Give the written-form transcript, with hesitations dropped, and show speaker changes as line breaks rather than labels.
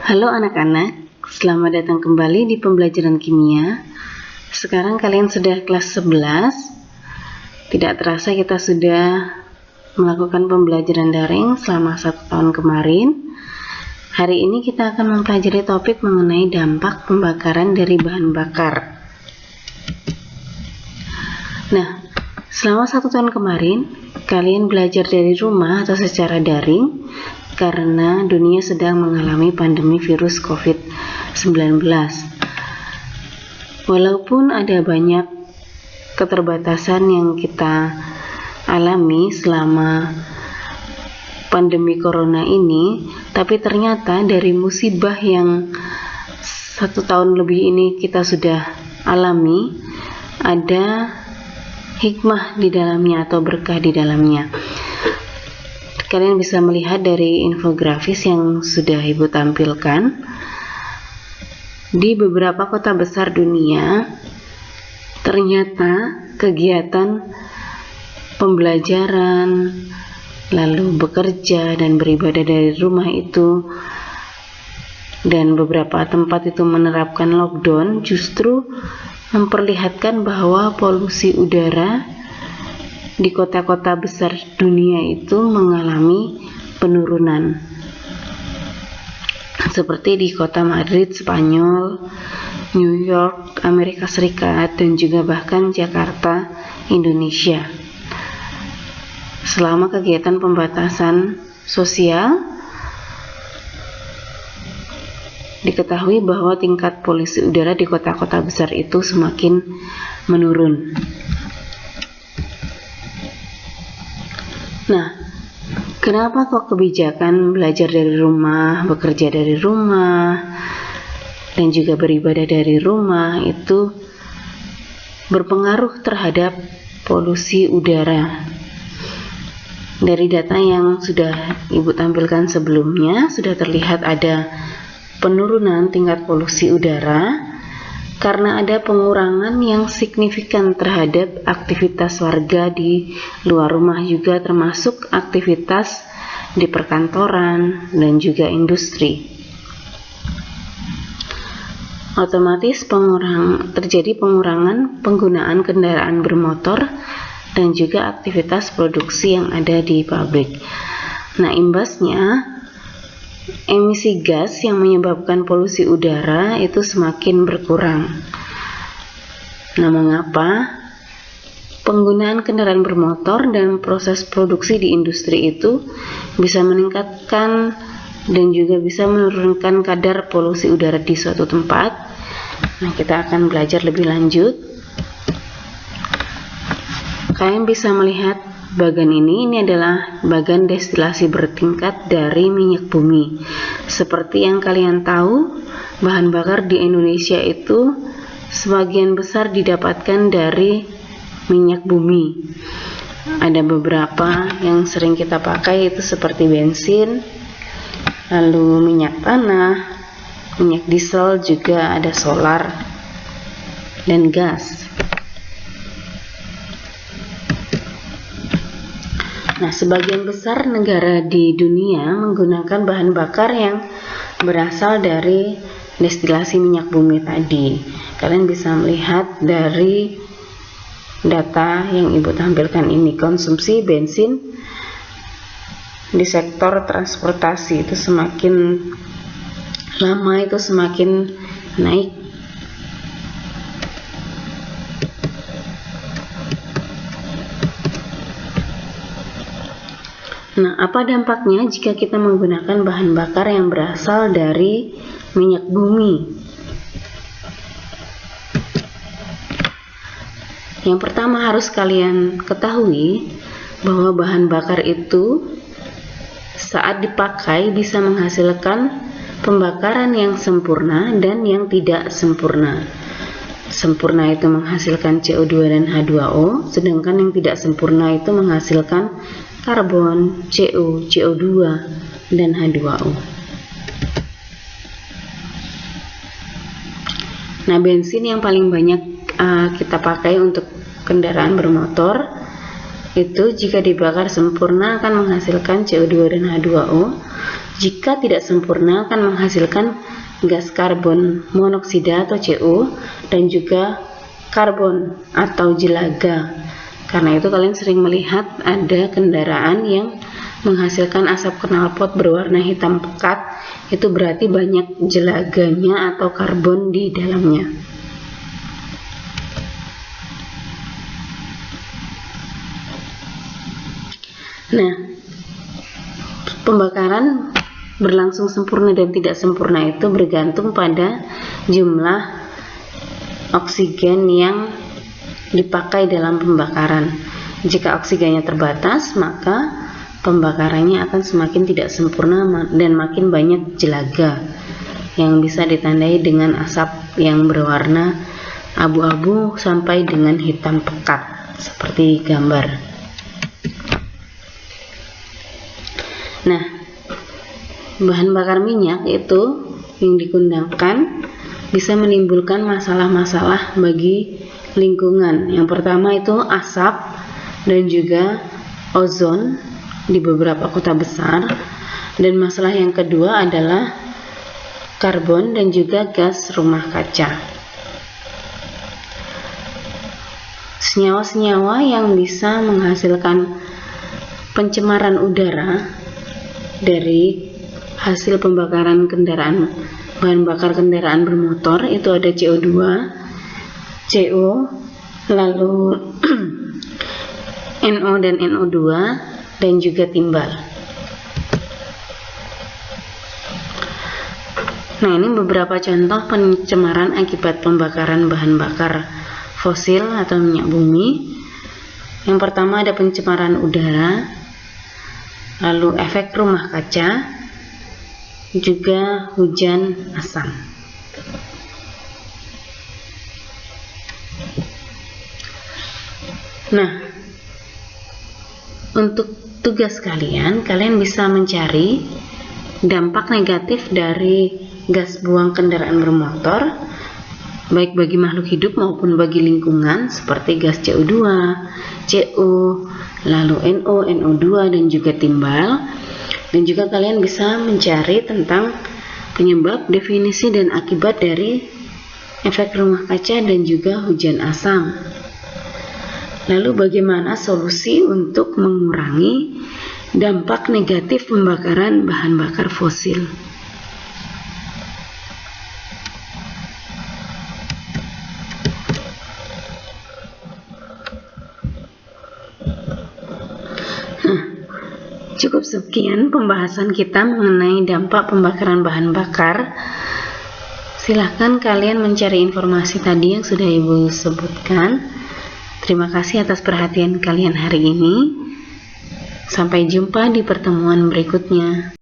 Halo anak-anak, selamat datang kembali di pembelajaran kimia. Sekarang kalian sudah kelas 11. Tidak terasa kita sudah melakukan pembelajaran daring selama 1 tahun kemarin. Hari ini kita akan mempelajari topik mengenai dampak pembakaran dari bahan bakar. Nah, selama 1 tahun kemarin, kalian belajar dari rumah atau secara daring karena dunia sedang mengalami pandemi virus COVID-19. Walaupun ada banyak keterbatasan yang kita alami selama pandemi corona ini, tapi ternyata dari musibah yang 1 tahun lebih ini kita sudah alami, ada hikmah di dalamnya atau berkah di dalamnya. Kalian bisa melihat dari infografis yang sudah Ibu tampilkan. Di beberapa kota besar dunia, ternyata kegiatan pembelajaran, lalu bekerja dan beribadah dari rumah itu, dan beberapa tempat itu menerapkan lockdown, justru memperlihatkan bahwa polusi udara di kota-kota besar dunia itu mengalami penurunan. Seperti di kota Madrid, Spanyol, New York, Amerika Serikat, dan juga bahkan Jakarta, Indonesia. Selama kegiatan pembatasan sosial, diketahui bahwa tingkat polusi udara di kota-kota besar itu semakin menurun. Nah, kenapa kok kebijakan belajar dari rumah, bekerja dari rumah, dan juga beribadah dari rumah itu berpengaruh terhadap polusi udara? Dari data yang sudah Ibu tampilkan sebelumnya, sudah terlihat ada penurunan tingkat polusi udara karena ada pengurangan yang signifikan terhadap aktivitas warga di luar rumah, juga termasuk aktivitas di perkantoran dan juga industri. Otomatis terjadi pengurangan penggunaan kendaraan bermotor dan juga aktivitas produksi yang ada di pabrik. Nah, imbasnya emisi gas yang menyebabkan polusi udara itu semakin berkurang. Nah, mengapa? Penggunaan kendaraan bermotor dan proses produksi di industri itu bisa meningkatkan dan juga bisa menurunkan kadar polusi udara di suatu tempat. Nah, kita akan belajar lebih lanjut. Kalian bisa melihat bagan ini adalah bagan destilasi bertingkat dari minyak bumi. Seperti yang kalian tahu, bahan bakar di Indonesia itu sebagian besar didapatkan dari minyak bumi. Ada beberapa yang sering kita pakai itu seperti bensin, lalu minyak tanah, minyak diesel, juga ada solar dan gas. Nah, sebagian besar negara di dunia menggunakan bahan bakar yang berasal dari destilasi minyak bumi tadi. Kalian bisa melihat dari data yang Ibu tampilkan ini, konsumsi bensin di sektor transportasi itu semakin lama itu semakin naik. Nah, apa dampaknya jika kita menggunakan bahan bakar yang berasal dari minyak bumi? Yang pertama harus kalian ketahui bahwa bahan bakar itu saat dipakai bisa menghasilkan pembakaran yang sempurna dan yang tidak sempurna. Sempurna itu menghasilkan CO2 dan H2O, sedangkan yang tidak sempurna itu menghasilkan karbon, CO, CO2, dan H2O. Nah, bensin yang paling banyak kita pakai untuk kendaraan bermotor itu jika dibakar sempurna akan menghasilkan CO2 dan H2O, Jika tidak sempurna akan menghasilkan gas karbon monoksida atau CO dan juga karbon atau jelaga. Karena itu kalian sering melihat ada kendaraan yang menghasilkan asap knalpot berwarna hitam pekat, itu berarti banyak jelaganya atau karbon di dalamnya. Nah, pembakaran berlangsung sempurna dan tidak sempurna itu bergantung pada jumlah oksigen yang dipakai dalam pembakaran. Jika oksigennya terbatas, maka pembakarannya akan semakin tidak sempurna dan makin banyak jelaga yang bisa ditandai dengan asap yang berwarna abu-abu sampai dengan hitam pekat seperti gambar. Nah, bahan bakar minyak itu yang digunakan bisa menimbulkan masalah-masalah bagi lingkungan. Yang pertama itu asap dan juga ozon di beberapa kota besar, dan masalah yang kedua adalah karbon dan juga gas rumah kaca. Senyawa-senyawa yang bisa menghasilkan pencemaran udara dari hasil pembakaran bahan bakar kendaraan bermotor itu ada CO2, CO, lalu NO dan NO2 dan juga timbal. Nah, ini beberapa contoh pencemaran akibat pembakaran bahan bakar fosil atau minyak bumi. Yang pertama ada pencemaran udara, lalu efek rumah kaca, juga hujan asam. Nah, untuk tugas kalian bisa mencari dampak negatif dari gas buang kendaraan bermotor, baik bagi makhluk hidup maupun bagi lingkungan, seperti gas CO2, CO, lalu NO, NO2 dan juga timbal. Dan juga kalian bisa mencari tentang penyebab, definisi dan akibat dari efek rumah kaca dan juga hujan asam. Lalu bagaimana solusi untuk mengurangi dampak negatif pembakaran bahan bakar fosil. Cukup sekian pembahasan kita mengenai dampak pembakaran bahan bakar. Silahkan kalian mencari informasi tadi yang sudah Ibu sebutkan. Terima kasih atas perhatian kalian hari ini. Sampai jumpa di pertemuan berikutnya.